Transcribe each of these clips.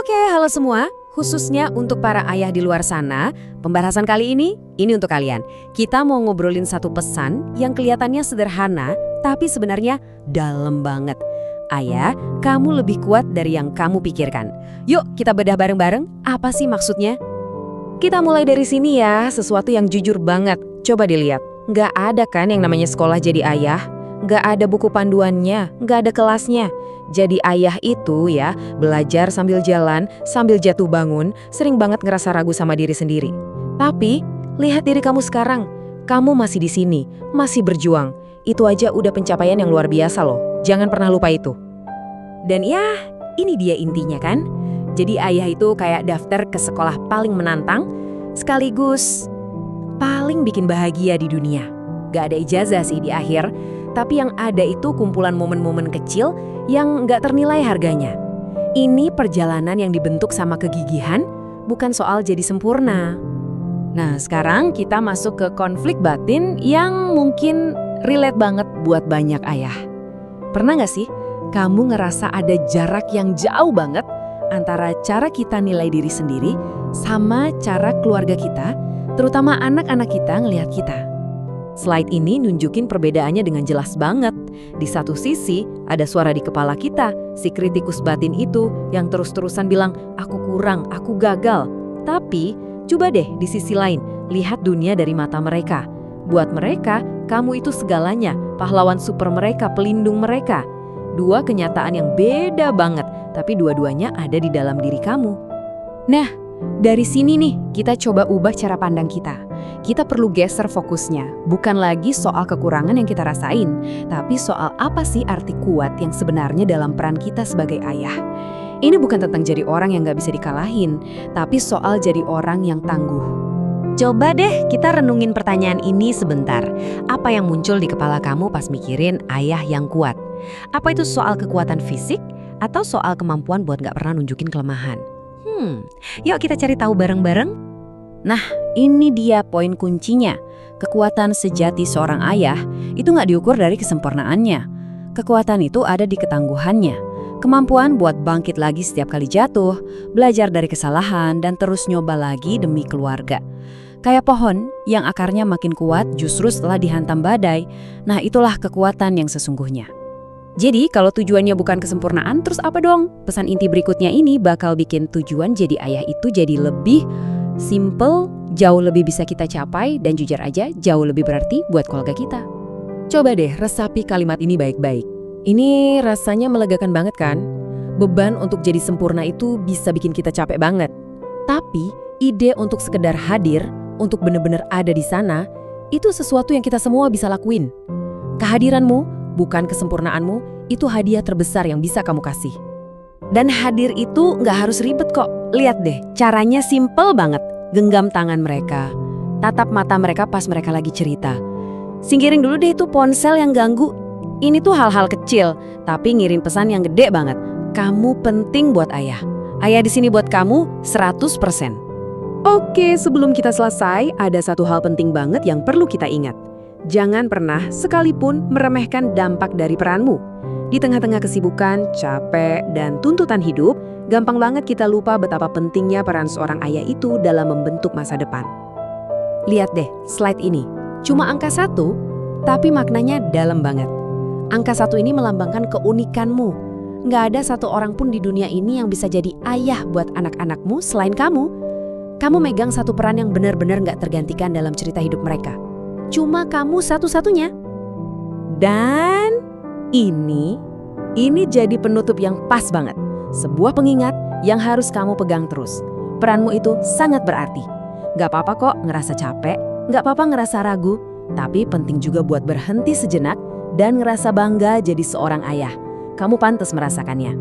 Halo semua. Khususnya untuk para ayah di luar sana, pembahasan kali ini untuk kalian. Kita mau ngobrolin satu pesan yang kelihatannya sederhana, tapi sebenarnya dalam banget. Ayah, kamu lebih kuat dari yang kamu pikirkan. Yuk kita bedah bareng-bareng, apa sih maksudnya? Kita mulai dari sini ya, sesuatu yang jujur banget. Coba dilihat, nggak ada kan yang namanya sekolah jadi ayah? Nggak ada buku panduannya, nggak ada kelasnya. Jadi ayah itu ya, belajar sambil jalan, sambil jatuh bangun, sering banget ngerasa ragu sama diri sendiri. Tapi, lihat diri kamu sekarang. Kamu masih di sini, masih berjuang. Itu aja udah pencapaian yang luar biasa loh. Jangan pernah lupa itu. Dan ya, ini dia intinya kan. Jadi ayah itu kayak daftar ke sekolah paling menantang, sekaligus paling bikin bahagia di dunia. Gak ada ijazah sih di akhir, tapi yang ada itu kumpulan momen-momen kecil yang nggak ternilai harganya. Ini perjalanan yang dibentuk sama kegigihan, bukan soal jadi sempurna. Nah, sekarang kita masuk ke konflik batin yang mungkin relate banget buat banyak ayah. Pernah nggak sih kamu ngerasa ada jarak yang jauh banget antara cara kita nilai diri sendiri sama cara keluarga kita, terutama anak-anak kita ngelihat kita? Slide ini nunjukin perbedaannya dengan jelas banget. Di satu sisi, ada suara di kepala kita, si kritikus batin itu yang terus-terusan bilang, aku kurang, aku gagal. Tapi, coba deh di sisi lain, lihat dunia dari mata mereka. Buat mereka, kamu itu segalanya, pahlawan super mereka, pelindung mereka. Dua kenyataan yang beda banget, tapi dua-duanya ada di dalam diri kamu. Nah, dari sini nih, kita coba ubah cara pandang kita. Kita perlu geser fokusnya, bukan lagi soal kekurangan yang kita rasain, tapi soal apa sih arti kuat yang sebenarnya dalam peran kita sebagai ayah. Ini bukan tentang jadi orang yang gak bisa dikalahin, tapi soal jadi orang yang tangguh. Coba deh kita renungin pertanyaan ini sebentar. Apa yang muncul di kepala kamu pas mikirin ayah yang kuat? Apa itu soal kekuatan fisik atau soal kemampuan buat gak pernah nunjukin kelemahan? Yuk kita cari tahu bareng-bareng. Nah, ini dia poin kuncinya. Kekuatan sejati seorang ayah itu nggak diukur dari kesempurnaannya. Kekuatan itu ada di ketangguhannya. Kemampuan buat bangkit lagi setiap kali jatuh, belajar dari kesalahan, dan terus nyoba lagi demi keluarga. Kayak pohon yang akarnya makin kuat justru setelah dihantam badai. Nah, itulah kekuatan yang sesungguhnya. Jadi, kalau tujuannya bukan kesempurnaan, terus apa dong? Pesan inti berikutnya ini bakal bikin tujuan jadi ayah itu jadi lebih simple, jauh lebih bisa kita capai, dan jujur aja jauh lebih berarti buat keluarga kita. Coba deh resapi kalimat ini baik-baik. Ini rasanya melegakan banget kan? Beban untuk jadi sempurna itu bisa bikin kita capek banget. Tapi ide untuk sekedar hadir, untuk benar-benar ada di sana, itu sesuatu yang kita semua bisa lakuin. Kehadiranmu, bukan kesempurnaanmu, itu hadiah terbesar yang bisa kamu kasih. Dan hadir itu nggak harus ribet kok. Lihat deh, caranya simple banget. Genggam tangan mereka, tatap mata mereka pas mereka lagi cerita. Singkirin dulu deh itu ponsel yang ganggu. Ini tuh hal-hal kecil, tapi ngirim pesan yang gede banget. Kamu penting buat ayah. Ayah di sini buat kamu 100%. Oke, sebelum kita selesai, ada satu hal penting banget yang perlu kita ingat. Jangan pernah sekalipun meremehkan dampak dari peranmu. Di tengah-tengah kesibukan, capek, dan tuntutan hidup, gampang banget kita lupa betapa pentingnya peran seorang ayah itu dalam membentuk masa depan. Lihat deh, slide ini. Cuma angka 1, tapi maknanya dalam banget. Angka 1 ini melambangkan keunikanmu. Nggak ada satu orang pun di dunia ini yang bisa jadi ayah buat anak-anakmu selain kamu. Kamu megang satu peran yang benar-benar nggak tergantikan dalam cerita hidup mereka. Cuma kamu satu-satunya. Dan ini jadi penutup yang pas banget. Sebuah pengingat yang harus kamu pegang terus. Peranmu itu sangat berarti. Gak apa-apa kok ngerasa capek, gak apa-apa ngerasa ragu, tapi penting juga buat berhenti sejenak dan ngerasa bangga jadi seorang ayah. Kamu pantas merasakannya.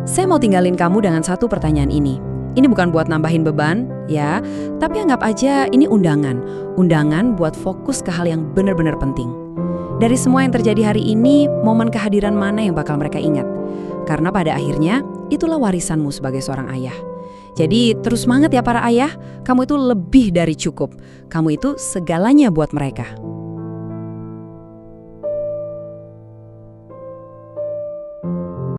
Saya mau tinggalin kamu dengan satu pertanyaan ini. Ini bukan buat nambahin beban, ya, tapi anggap aja ini undangan. Undangan buat fokus ke hal yang benar-benar penting. Dari semua yang terjadi hari ini, momen kehadiran mana yang bakal mereka ingat? Karena pada akhirnya, itulah warisanmu sebagai seorang ayah. Jadi terus semangat ya para ayah, kamu itu lebih dari cukup. Kamu itu segalanya buat mereka.